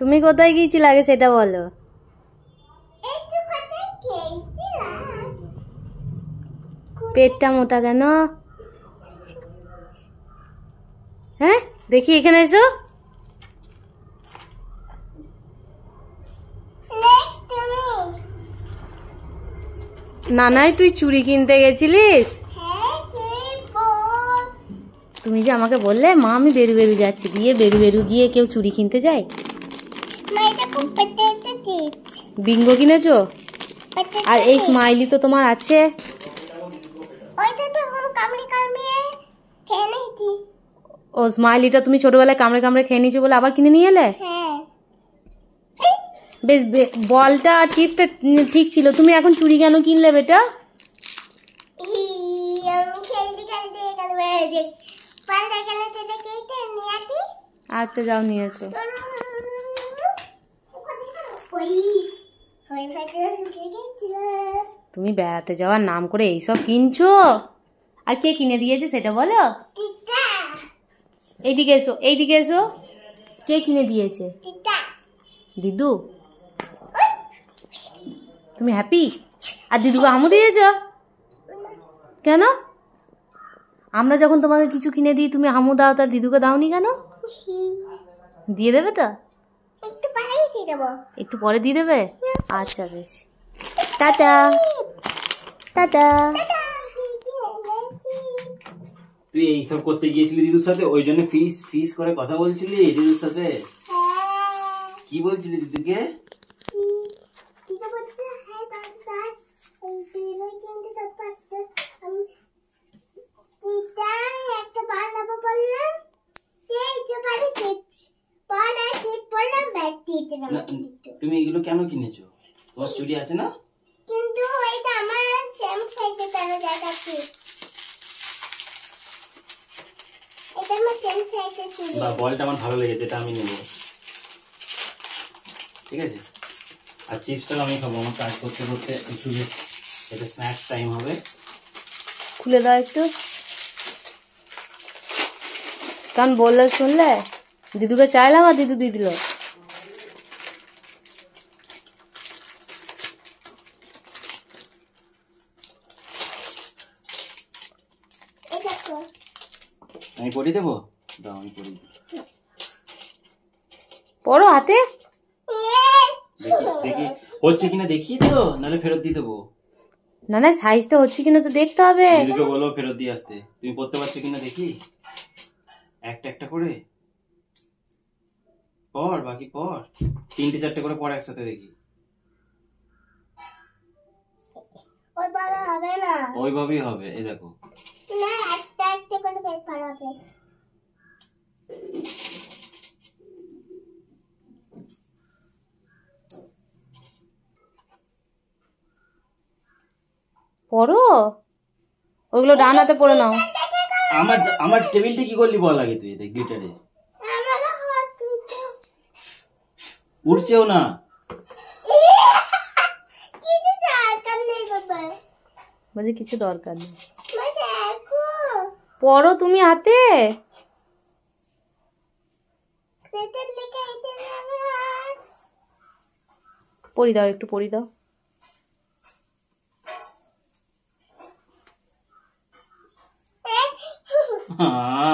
তুমি কোথায় গিয়েছিলে আগে সেটা বলো। পেটটা মোটা কেন? হ্যাঁ দেখি এখানে এসো। নানাই তুই চুড়ি কিনতে গেছিলিস? তুমি যে আমাকে বললে মা আমি বেরু বেরু যাচ্ছি, দিয়ে বেরু বেরু গিয়ে কেউ চুড়ি কিনতে যায়? বিঙ্গো কিনেছো? আর এই স্মাইলি তো তোমার আছে। ও স্মাইলিটা তুমি ছোটবেলায় কামড়ে কামড়ে খেয়ে নিয়েছো বলে আবার কিনে নিয়ে এলে? বেশ বলটা চিপটা ঠিক ছিল, তুমি এখন চুড়ি কেন কিনলে বেটা? আচ্ছা যাও নিয়ে এসো। তুমি বেড়াতে যাওয়ার নাম করে এইসব কিনছো? আর কে কিনে দিয়েছে সেটা বলো। এইদিকে এসো, এইদিকে এসো। কে কিনে দিয়েছে? দিদু। তুমি হ্যাপি? আর দিদুকে আমও দিয়েছ কেন? আমরা যখন তোমাকে কিছু কিনে দিই তুমি আমও দাও, তার দিদুকে দাওনি কেন? দিয়ে দেবে তো? একটু পরে দিয়ে দেবে? আচ্ছা বেশ, টাটা টাটা। তুই এইসব করতে গিয়েছিলি দিদুর সাথে, ওই জন্য ফিস ফিস করে কথা বলছিলি দিদুর সাথে? কি বলছিলি দিদুকে? তুমি এগুলো কেন কিনেছো? তোমার চুড়ি আছে না? কিন্তু ওইটা আমার সেম সাইজে কেন দেখাচ্ছি? এটা আমার সেম সাইজে চুড়ি। বা বলটা আমার ভালো লেগেছে, এটা আমি নেব, ঠিক আছে? আর চিপসটা আমি খাবো, আমার কাজ করতে করতে একটু, এটা স্ন্যাক্স টাইম হবে। খুলে দাও একটু, কারণ বললে শুনলে। দিদুকে চাইলাম আর দিদু দিয়ে দিল। আমি পরিয়ে দেবো? দাও আমি পরিয়ে দিই। পড়ো হাতে। দেখি হচ্ছে কিনা দেখি তো, নাহলে ফেরত দিয়ে দেবো। না না সাইজটা হচ্ছে কিনা তো দেখতে হবে। দিদিকে বলো ফেরত দিয়ে আসতে। তুমি পড়তে পারছো কিনা দেখি, একটা একটা করে পড়, বাকি পড়, 3টে 4টে করে পড় একসাথে দেখি। ওইভাবে হবে না, ওইভাবেই হবে। এই দেখো না একটা একটা করে পেট ভরাবে। পড়ো, ওইগুলো ডান হাতে পড়ে নাও। আমার আমার টেবিলটা কি করলি বল আগে তুই? দেখ গ্লিটারে উঠছেও না। বলছি কিছু দরকার নেই, পড়ো তুমি হাতে। পড়ি দাও, একটু পড়ি দাও।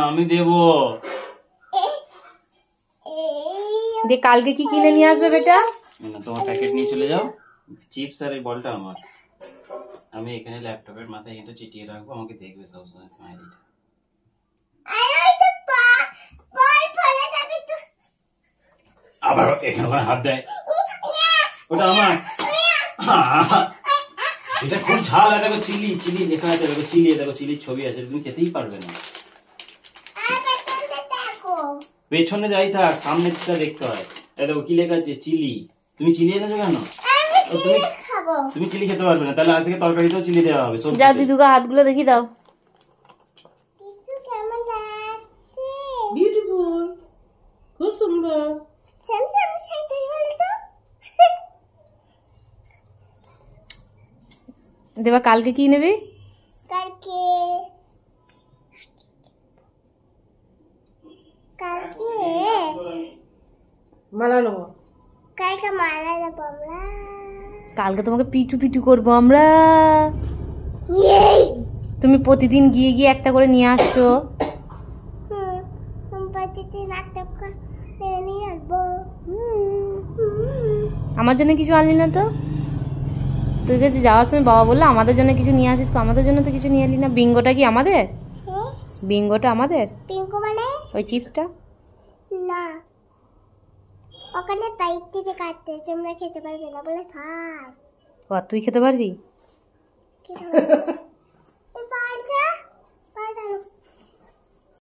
আমি দেবো। দিয়ে কালকে কি কিনে নিয়ে আসবে বেটা? তোমার প্যাকেট নিয়ে চলে যাও। চিপস আর এই বলটা আমার। আমি এখানে ল্যাপটপের মাথায় এটা চিটিয়ে রাখবো, আমাকে দেখবে সবসময় স্মাইলিটা। আবার এখানে ওখানে হাত দেয়, ওটা আমার। এটা খুব ঝাল। দেখো চিলি, চিলি লেখা আছে, দেখো চিলি, দেখো চিলির ছবি আছে, তুমি খেতেই পারবে না। পেছনে যাই থাক, সামনে দেখতে হয়। দেখো কি লেখা আছে, চিলি। তুমি চিলি এনেছো কেন? তুমি চিলি খেতে পারবে না, তাহলে আজ থেকে তরকারিতেও চিলি দেওয়া হবে। যাও দিদুকে হাতগুলো দেখি দাও। বিউটিফুল, খুব সুন্দর। দেবা কালকে কি নেবে? কালকে মালা নেবো। কালকে মারা যাবো আমরা। কালকে তোমাকে পিটু পিটু করবো আমরা। ইয়েই! তুমি প্রতিদিন গিয়ে গিয়ে একটা করে নিয়ে আসছো। প্রতিদিন একটা করে নিয়ে আসবো। আমার জন্য কিছু আনলি না তো? তুই কাছে যাওয়ার সময় বাবা বললো আমাদের জন্য কিছু নিয়ে আসিস, আমাদের জন্য তো কিছু নিয়ে এলি না। বিঙ্গোটা কি আমাদের? বিঙ্গোটা আমাদের? পিঙ্কু মানে? ওই চিপসটা? না, ওখানে পাইপ থেকে কাটতে, তোমরা খেতে পারবে না বলে থাক। ও, আর তুই খেতে পারবি? খেতে পারবে না।